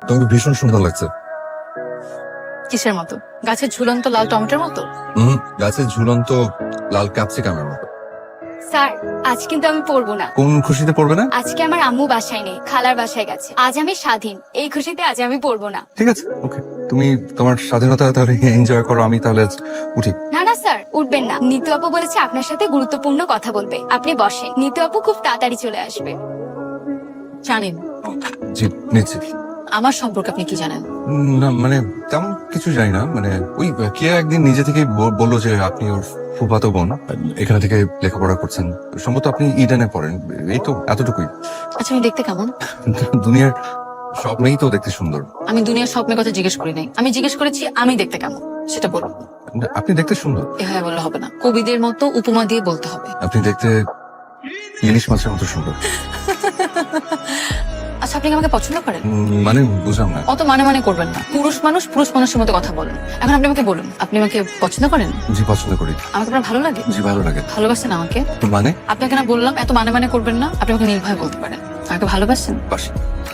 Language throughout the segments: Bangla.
তোমাকে ভীষণ সুন্দর লাগছে। কিসের মতো? গাছের ঝুলন্ত লাল টমেটোর মতো? গাছের ঝুলন্ত লাল ক্যাপসিকামের মতো। স্যার, আজ কিন্তু আমি পড়বো না। কোন খুশিতে পড়বে না? আজকে আমার আম্মু বাসায় নেই, খালার বাসায় গেছে। আজ আমি স্বাধীন, এই খুশিতে আজ আমি পড়বো না। ঠিক আছে, ওকে, তুমি তোমার স্বাধীনতা তাহলে এনজয় করো, আমি তাহলে আজ উঠি। না না স্যার, উঠবেন না। নিতু আপু বলেছে আপনার সাথে গুরুত্বপূর্ণ কথা বলবে, আপনি বসেন। নিতু আপু খুব তাড়াতাড়ি চলে আসবে। জানেন জি, নিচ্ছি। আমার সম্পর্কে আপনি কি জানেন? না মানে তেমন কিছু জানি না, মানে ওই কে একদিন নিজে থেকে বললো যে আপনি ওর ফুফাতো বোন, এখানে থেকে লেখাপড়া করছেন, সম্ভবত আপনি ইডেনে পড়েন, এই তো এতটুকুই। আচ্ছা, আমি দেখতে কেমন? দুনিয়ার সব মেয়েই তো দেখতে সুন্দর। আমি দুনিয়ার সব মেয়ের কথা জিজ্ঞেস করি নাই, আমি জিজ্ঞেস করেছি আমি দেখতে কেমন, সেটা বলুন। আপনি দেখতে সুন্দর। এভাবে বললে হবে না, কবিদের মতো উপমা দিয়ে বলতে হবে। আপনি দেখতে ইলিশ মাছের মতো সুন্দর। আচ্ছা, আপনি কি আমাকে পছন্দ করেন? মানে বুঝলাম না। অত মানে মানে করবেন না। পুরুষ মানুষের মতো কথা বলেন। এখন আপনি আমাকে বলুন, আপনি আমাকে পছন্দ করেন? জি, পছন্দ করি। আমাকে আপনার ভালো লাগে? জি, ভালো লাগে। ভালোবাসেন আমাকে? মানে আপনাকে না বললাম এত মানে মানে করবেন না। আপনি আমাকে নির্ভয় বলতে পারেন, আমাকে ভালোবাসেন? বাসি।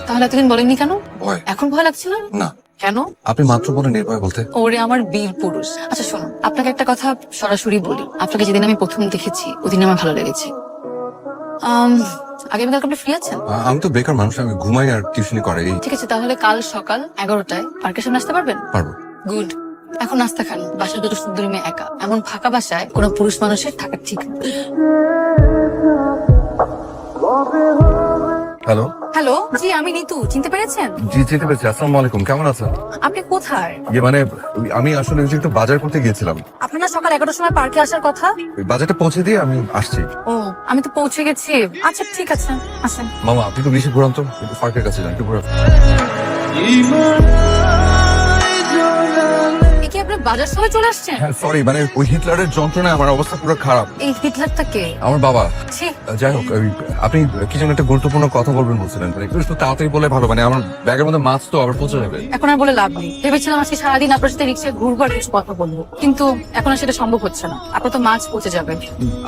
তাহলে এতদিন বলেননি কেন? ভয়। এখন ভয় লাগছে না? না, কেন? আপনি মাত্র বলে নির্ভয় বলতে। ওরে আমার বীর পুরুষ। আচ্ছা শুনুন, আপনাকে একটা কথা সরাসরি বলি। আপনাকে যেদিন আমি প্রথম দেখেছি ওদিন আমার ভালো লেগেছে। আগামীকাল আপনি ফ্রি আছেন? আমি তো বেকার মানুষ, আমি ঘুমাই আর টিউশনি করে এই। ঠিক আছে, তাহলে কাল সকাল 11টায় পার্কের সামনে আসতে পারবেন? পারবো। গুড। এখন নাস্তা খান। বাসায় দুটো সুন্দরী মেয়ে একা, এমন ফাঁকা বাসায় কোনো পুরুষ মানুষের থাকার ঠিক নেই। হ্যালো। হ্যালো, জি আমি নিতু, চিনতে পেরেছেন? জি, চিনতে পেরেছি। আসসালামু আলাইকুম, কেমন আছেন? আপনি কোথায়? মানে আমি আসলে ওই যে একটু বাজার করতে গিয়েছিলাম। আপনার না সকাল 11টার সময় পার্কে আসার কথা? ওই বাজারটা পৌঁছে দিয়ে আমি আসছি। ও, আমি তো পৌঁছে গেছি। আচ্ছা ঠিক আছে, আসেন। মামা, আপনি তো বেশি ঘুরান তো, একটু পার্কের কাছে যান, একটু ঘুরান। এ কি আপনি বাজার সময় চলে আসছেন? হ্যাঁ সরি, মানে ওই হিটলারের যন্ত্রণায় আমার অবস্থা পুরো খারাপ। এই হিটলারটা কে? আমার বাবা। ছি, যাই হোক, আপনি কি যেন একটা গুরুত্বপূর্ণ কথা বলবেন বলছিলেন, মানে একটু তাড়াতাড়ি বলে ভালো, মানে আমার ব্যাগের মধ্যে মাছ তো আবার পৌঁছে যাবে। এখন আর বলে লাভ নেই। ভেবেছিলাম আজকে সারাদিন আপনার সাথে রিক্সায় ঘুরবো আর কিছু কথা বলবো, কিন্তু এখন আর সেটা সম্ভব হচ্ছে না। আপনার তো মাছ পচে যাবে।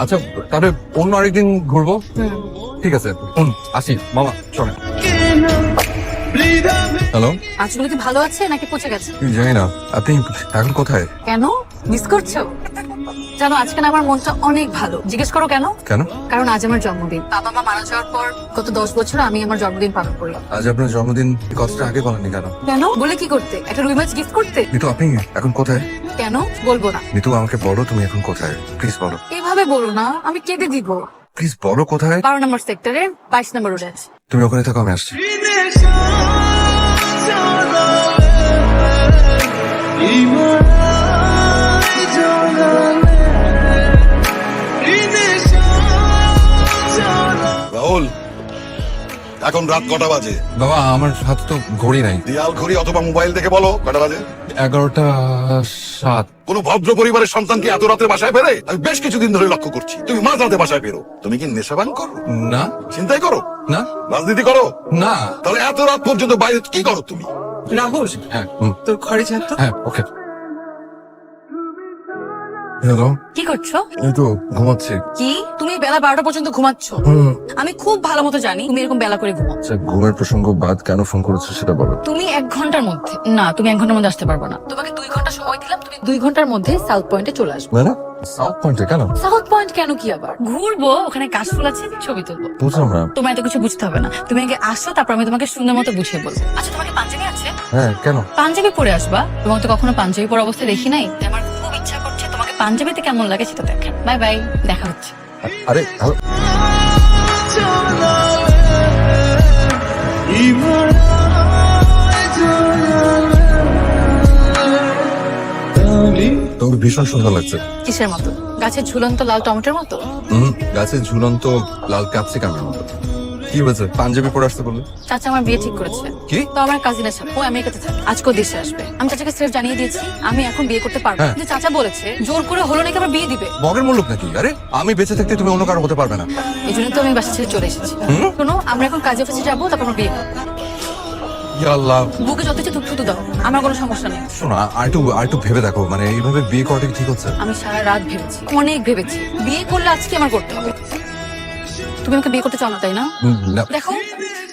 আচ্ছা, তাহলে অন্য আরেকদিন ঘুরবো। হুম। ঠিক আছে, আসি মামা, চলেন। হ্যালো। মাছগুলো কি ভালো আছে নাকি পচে গেছে? জানি না, আপনি এখন কোথায়? কেন মিস করছো? জানো, আজকে না আমার মনটা অনেক ভালো। জিজ্ঞেস করো কেন? কেন? কারণ আজ আমার জন্মদিন। বাবা মা মারা যাওয়ার পর গত 10 বছর আমি আমার জন্মদিন পালন করি। আজ আপনার জন্মদিন, কথাটা আগে বলেননি কেন? কেন? বলে কি করতে? একটা রুই মাছ গিফট করতে? নিতু, আপনি এখন কোথায়? কেন বলবো না? নিতু, আমাকে বলো তুমি এখন কোথায়, প্লিজ বলো। এভাবে বলো না, আমি কেঁদে দিব। প্লিজ বলো কোথায়। 12 নম্বর সেক্টরে 22 নম্বর রোডে আছে। তুমি ওখানে থাকো, আমি আসছি। রাহুল, এখন রাত কটা বাজে? বাবা, আমার হাতে তো ঘড়ি নাই। দিয়াল ঘড়ি অথবা মোবাইল দেখে বলো কটা বাজে। 11:07। কোন ভদ্র পরিবারের সন্তান কি এত রাতে বাসায় বেরে? আমি বেশ কিছুদিন ধরে লক্ষ্য করছি তুমি মাঝ রাতে বাসায় বেরো। তুমি কি নেশাবান করো? না চিন্তাই করো? না রাজনীতি করো? না। তাহলে এত রাত পর্যন্ত বাইরে কি করো তুমি? রাহুল, হ্যাঁ তোর ঘরে যা তো। হ্যাঁ, ওকে। হ্যালো। কি করছো? এই তো ঘুমাচ্ছি। কি তুমি বেলা 12টা পর্যন্ত ঘুমাচ্ছ? আমি খুব ভালো মতো জানি তুমি এরকম বেলা করে ঘুমাও। আচ্ছা, ঘুমের প্রসঙ্গ বাদ, কেন ফোন করেছো সেটা বলো। তুমি 1 ঘন্টার মধ্যে, না তুমি 1 ঘন্টার মধ্যে আসতে পারবে না। তোমাকে 2 ঘন্টা সময় দিলাম, তুমি 2 ঘন্টার মধ্যে সাউথ পয়েন্টে চলে আসবে। মানে সাউথ পয়েন্টে কেন? সাউথ পয়েন্ট কেন কি আবার? ঘুরবো, ওখানে কাশফুল আছে, ছবি তুলবো। বুঝলাম না। তোমার এত কিছু বুঝতে হবে না, তুমি আগে আসো, তারপর আমি তোমাকে সুন্দর মতো বুঝিয়ে বলবো। আচ্ছা, তোমাকে পাঞ্জাবি আছে? হ্যাঁ, কেন? পাঞ্জাবি পরে আসবা। তোমাকে তো কখনো পাঞ্জাবি পরা অবস্থায় দেখি নাই, তাই আমার খুব ইচ্ছা করছে তোমাকে পাঞ্জাবিতে কেমন লাগে সেটা দেখেন। বাই বাই, দেখা হচ্ছে। আরে হ্যালো। তোর ভীষণ সুন্দর লাগছে। কিসের মতো? গাছের ঝুলন্ত লাল টমেটোর মতো? গাছের ঝুলন্ত লাল ক্যাপসিকামের মতো। কি হয়েছে, পাঞ্জাবি পরে আসতে বললে? চাচা আমার বিয়ে ঠিক করেছে। কি? তো আমার কাজিনের সাথে, ও আমেরিকাতে থাকে, আজকেও দেশে আসবে। আমি চাচাকে সেফ জানিয়ে দিয়েছি আমি এখন বিয়ে করতে পারবো। হ্যাঁ। কিন্তু চাচা বলেছে জোর করে হলো নাকি আবার বিয়ে দিবে। মগের মূল্য নাকি? আরে আমি বেঁচে থাকতে তুমি অন্য কারো হতে পারবে না। এই জন্য তো আমি বাসা ছেড়ে চলে এসেছি। শোনো, আমরা এখন কাজে অফিসে যাবো, তারপর আমরা বিয়ে করবো। ইয়া আল্লাহ। বুকে যত ইচ্ছে থুতু দাও, আমার কোনো সমস্যা নেই। শোনো, আর একটু ভেবে দেখো, মানে এইভাবে বিয়ে করাটা কি ঠিক হচ্ছে? আমি সারা রাত ভেবেছি, অনেক ভেবেছি। বিয়ে করলে আজকে আমার করতে হবে। তুমি আমাকে বিয়ে করতে চাও না তাই না? না দেখো,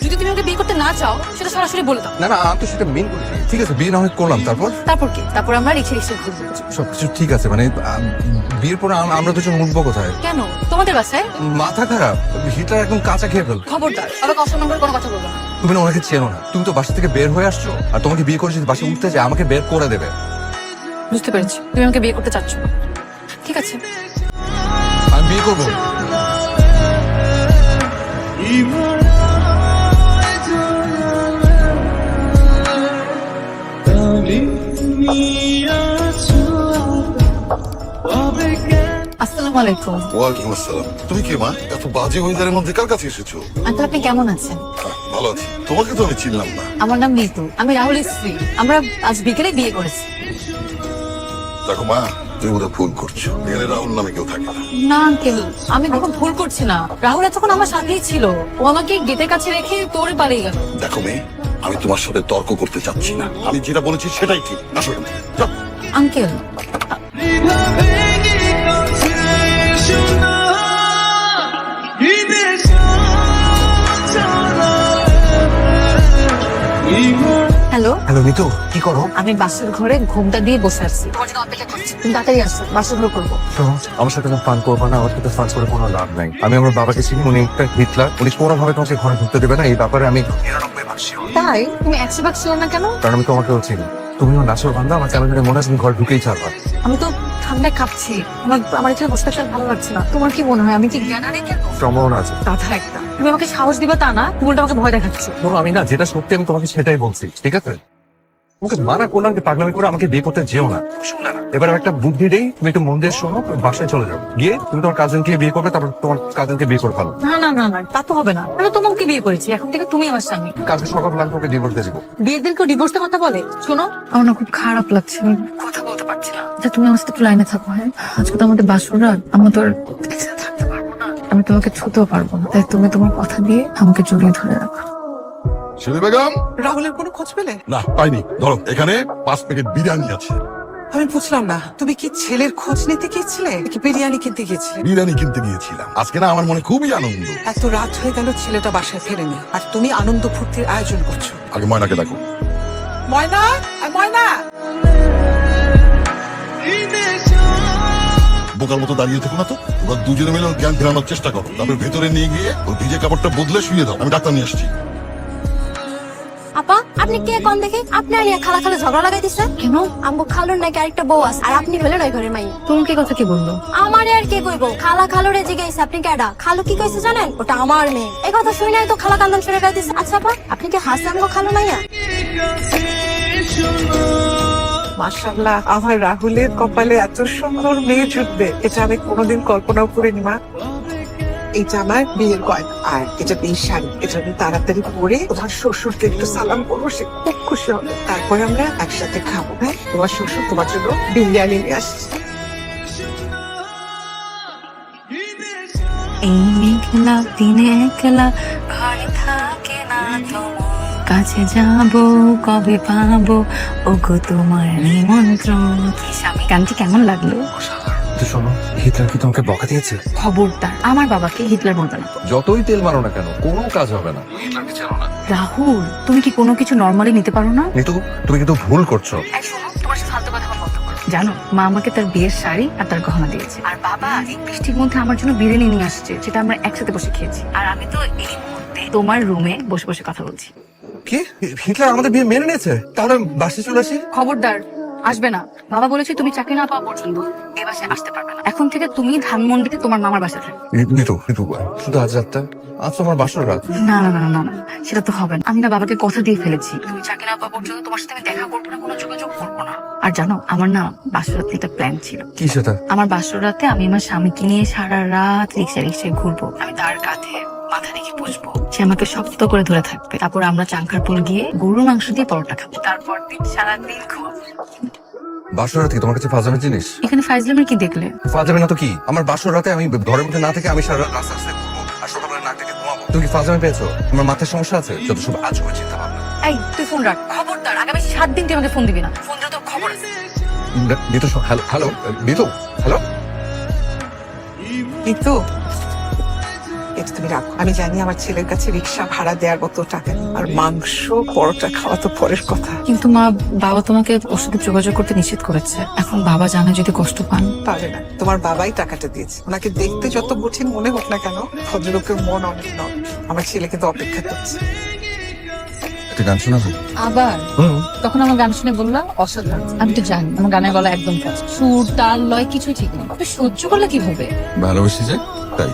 যদি তুমি আমাকে বিয়ে করতে না চাও সেটা সরাসরি বলে দাও। না না, আমি তো সেটা মেন করি। ঠিক আছে, বিয়ে না হয় করলাম, তারপর তারপর কি? তারপর আমরা রিক্সা রিক্সা ঘুরবো। সবকিছু ঠিক আছে, মানে বিয়ের পরে আমরা দুজন উঠবো কোথায়? কেন? তোমাদের বাসায়? মাথা খারাপ, হিটার একদম কাঁচা খেয়ে ফেল। খবরদার, আমাকে অসম্মান করে কোনো কথা বলবো না। তুমি না ওনাকে চেনো না, তুমি তো বাসা থেকে বের হয়ে আসছো, আর তোমাকে বিয়ে করে যদি বাসে উঠতে যায় আমাকে বের করে দেবে। বুঝতে পেরেছি, তুমি আমাকে বিয়ে করতে চাচ্ছ। ঠিক আছে, আমি বিয়ে করবো। আসসালামু আলাইকুম। ওয়ালাইকুম আসসালাম। তুমি কি মা, এত বাজে ওয়েদারের মধ্যে কার কাছে এসেছো? আঙ্কেল, আপনি কেমন আছেন? ভালো আছি। তোমাকে তো আমি চিনলাম না। আমার নাম নিতু, আমি রাহুলের স্ত্রী। আমরা আজ বিকেলে বিয়ে করেছি। দেখো মা, তুমি বোধহয় ভুল করছো। এখানে রাহুল নামে কেউ থাকে না। না আঙ্কেল, আমি কখন ভুল করছি না। রাহুল তখন আমার সাথেই ছিল, ও আমাকে গেটের কাছে রেখে তোরে পালিয়ে গেল। দেখো মেয়ে, আমি তোমার সাথে তর্ক করতে চাচ্ছি না। আমি যেটা বলেছি সেটাই ঠিক। আসো এখান থেকে। যাও। Uncle, hello. হ্যালো মিতু, কি করো? আমি বাসের ঘরে ঘুমটা দিয়ে বসে আছি, তোমার জন্য অপেক্ষা করছি। তুমি তাড়াতাড়ি আসো, বাসের ঘর করবো। শোনো, আমার সাথে ফান করবো না, আমার সাথে ফান করে কোনো লাভ নাই। আমি আমার বাবাকে চিনি, উনি একটা হিটলার, উনি কোনোভাবে তোমাকে ঘরে ঢুকতে দেবে না। এই ব্যাপারে আমি 99 বার sure। তাই? তুমি 100 ছিল না কেন? কারণ আমি তোমাকেও চিনি। তুমিও নাচর বান্ধা, আমার কেন জানি মনে হয় তুমি ঘরে ঢুকেই ছাড়বা। আমি তো ঠান্ডায় কাঁপছি, আমার এখানে বসতে আর ভালো লাগছে না। তোমার কি মনে হয় আমি কি জ্ঞান হারিয়ে কেন? সম্ভাবনা আছে। কথা একটা, তুমি আমাকে সাহস দিবা তা না, তুমি উল্টো আমাকে ভয় দেখাচ্ছ। ধরো আমি না যেটা সত্যি আমি তোমাকে সেটাই বলছি, ঠিক আছে? তোমাকে মানা করলাম যে পাগলামি করে আমাকে বিয়ে করতে যেও না, শুনলে না। এবার আমি একটা বুদ্ধি দেই, তুমি একটু মন দিয়ে শোনো, বাসায় চলে যাও, গিয়ে তুমি তোমার কাজিনকে বিয়ে করবে, তারপর তোমার কাজিনকে বিয়ে করে ফেলো। না না না না, তা তো হবে না। আমি তো তোমাকে বিয়ে করেছি, এখন থেকে তুমি আমার স্বামী। কাজকে সকাল বেলা আমি তোমাকে ডিভোর্স দিয়ে দেবো। বিয়ের দিন কেউ ডিভোর্সের কথা বলে? শোনো, আমার না খুব খারাপ লাগছে, আমি কথা বলতে পারছি না। আচ্ছা, তুমি আমার সাথে একটু লাইনে থাকো। হ্যাঁ, আজকে তো আমাদের বাসর রাত, আমরা তো আর একসাথে থাকতে পারবো না। আমি তোমাকে ছুতেও পারবো না, তাই তুমি তোমার কথা দিয়ে আমাকে জড়িয়ে ধরে রাখো। শিলি বেগম। রাহুলের কোনো খোঁজ পেলে? না, পাইনি। ধরো, এখানে 5 প্যাকেট বিরিয়ানি আছে। আমি বুঝলাম না, তুমি কি ছেলের খোঁজ নিতে গিয়েছিলে নাকি বিরিয়ানি কিনতে গিয়েছিলে? বিরিয়ানি কিনতে গিয়েছিলাম। আজকে না আমার মনে খুবই আনন্দ। এত রাত হয়ে গেল, ছেলেটা বাসায় ফেরেনি, আর তুমি আনন্দ ফুর্তির আয়োজন করছো। আগে ময়নাকে দেখো। ময়না, ময়না! বোকার মতো দাঁড়িয়ে থেকো না তো। এবার দুজনে মিলে ওর জ্ঞান ফেরানোর চেষ্টা করো। তারপর ভেতরে নিয়ে গিয়ে ওর ভিজে কাপড়টা বদলে শুয়ে দাও। আমি ডাক্তার নিয়ে আসছি। আপা, আপনি কে কোন দেখে আপনি আর খালা খালা ঝগড়া লাগাই দিছে কেন? আম্মু খালুর নাকি আরেকটা বউ আছে, আর আপনি হলেন ওই ঘরের মাই। তোমাকে কথা কি বললো? আমারে আর কে কইবো? খালা খালুরে জিজ্ঞাসা, আপনি কেডা? খালু কি কইছে জানেন? ওটা আমার মেয়ে। এই কথা শুই নাই তো খালা কান্দন শুনে গাইতেছে। আচ্ছা আপা, আপনি কি হাসান গো খালু মাইয়া? মাশাআল্লাহ, আমার রাহুলের কপালে এত সুন্দর মেয়ে জুটবে, এটা আমি কোনোদিন কল্পনাও করিনি মা। এটা আমার বিয়ের গয়না, আর এটা বিয়ের শাড়ি। এটা আমি তাড়াতাড়ি পরে তোমার শ্বশুরকে একটু সালাম করবো, সে খুব খুশি হবে। তারপরে আমরা একসাথে খাবো। হ্যাঁ, তোমার শ্বশুর তোমার জন্য বিরিয়ানি নিয়ে আসছে। এই মেঘলা দিনে একলা ঘরে থাকে না তো, কাছে যাব কবে পাবো ওগো তোমার নিমন্ত্রণ। স্বামী, গানটি কেমন লাগলো? তো শোনো, হিটলার কি তোমাকে বকা দিয়েছে? খবরদার, আমার বাবাকে হিটলার বলবে না। যতই তেল মারো না কেন, কোনো কাজ হবে না। হিটলারকে চেনো না। রাহুল, তুমি কি কোনো কিছু নর্মালি নিতে পারো না? মিতু, তুমি কিন্তু ভুল করছো। তোমার সাথে ফালতু কথা বন্ধ করো। জানো, মা আমাকে তার বিয়ের শাড়ি আর তার গহনা দিয়েছে, আর বাবা এই বৃষ্টির মধ্যে আমার জন্য বিরিয়ানি নিয়ে আসছে, যেটা আমরা একসাথে বসে খেয়েছি। আর আমি তো এই মুহূর্তে তোমার রুমে বসে বসে কথা বলছি। কি? হিটলার আমাদের বিয়ে মেনে নিয়েছে? তাহলে বাসে চলে আসি। খবরদার, আসবে না। বাবা বলেছে তুমি চাকরি না পাওয়া পর্যন্ত এ বাসায় আসতে পারবে না। এখন থেকে তুমি ধানমন্ডিতে তোমার মামার বাসা থাকবে। মিতু, মিতু, শুধু আজ রাতটা, আজ তোমার বাসর রাত। না না না না না, সেটা তো হবে না। আমি না বাবাকে কথা দিয়ে ফেলেছি, তুমি চাকরি না পাওয়া পর্যন্ত তোমার সাথে আমি দেখা করবো না, কোনো যোগাযোগ করবো না। আর জানো, আমার না বাসর রাতে একটা প্ল্যান ছিল। কি সেটা? আমার বাসর রাতে আমি আমার স্বামীকে নিয়ে সারা রাত রিক্সায় ঘুরবো। আমি তার কাঁধে মাথা রেখে বসবো, সে আমাকে শক্ত করে ধরে থাকবে। তারপর আমরা চাঙ্কারপুল গিয়ে গরুর মাংস দিয়ে পরোটা খাবো। তারপর দিন সারাদিন ঘুমাবো। বাসর রাতে কি তোমার কাছে ফাজলামি জিনিস? এখানে ফাইজলামের কি দেখলে? ফাজলামি না তো কি? আমার বাসর রাতে আমি ঘরের মধ্যে না থেকে আমি সারা রাত রাস্তা রাস্তায় ঘুরবো, আর সকালবেলা নাক থেকে ঘুমাবো। তুমি কি ফাজলামি পেয়েছো? আমার মাথায় সমস্যা আছে? যত সব আজগুবি চিন্তা ভাবনা। এই, তুই ফোন রাখ। খবরদার, আগামী 7 দিন তুই আমাকে ফোন দিবি না। ফোন দিলে তোর খবর আছে। Mitu, hello hello, Mitu, hello. কিন্তু এটা তুমি রাখো। আমি জানি আমার ছেলের কাছে রিক্সা ভাড়া দেওয়ার মতো টাকা নেই, আর মাংস পরোটা খাওয়া তো পরের কথা। কিন্তু মা, বাবা তোমাকে ওর সাথে যোগাযোগ করতে নিষেধ করেছে। এখন বাবা জানে যদি কষ্ট পান। পারে না, তোমার বাবাই টাকাটা দিয়েছে। ওনাকে দেখতে যত কঠিন মনে হোক না কেন, ভদ্রলোকের মন অনেক নয়। আমার ছেলে কিন্তু অপেক্ষা করছে। একটা গান শোনা যায়? আবার তখন আমার গান শুনে বললাম অসাধারণ। আমি তো জানি আমার গানের গলা একদম কাজ, সুর তাল লয় কিছুই ঠিক নেই। আপনি সহ্য করলে কি হবে? ভালোবেসে যায় তাই।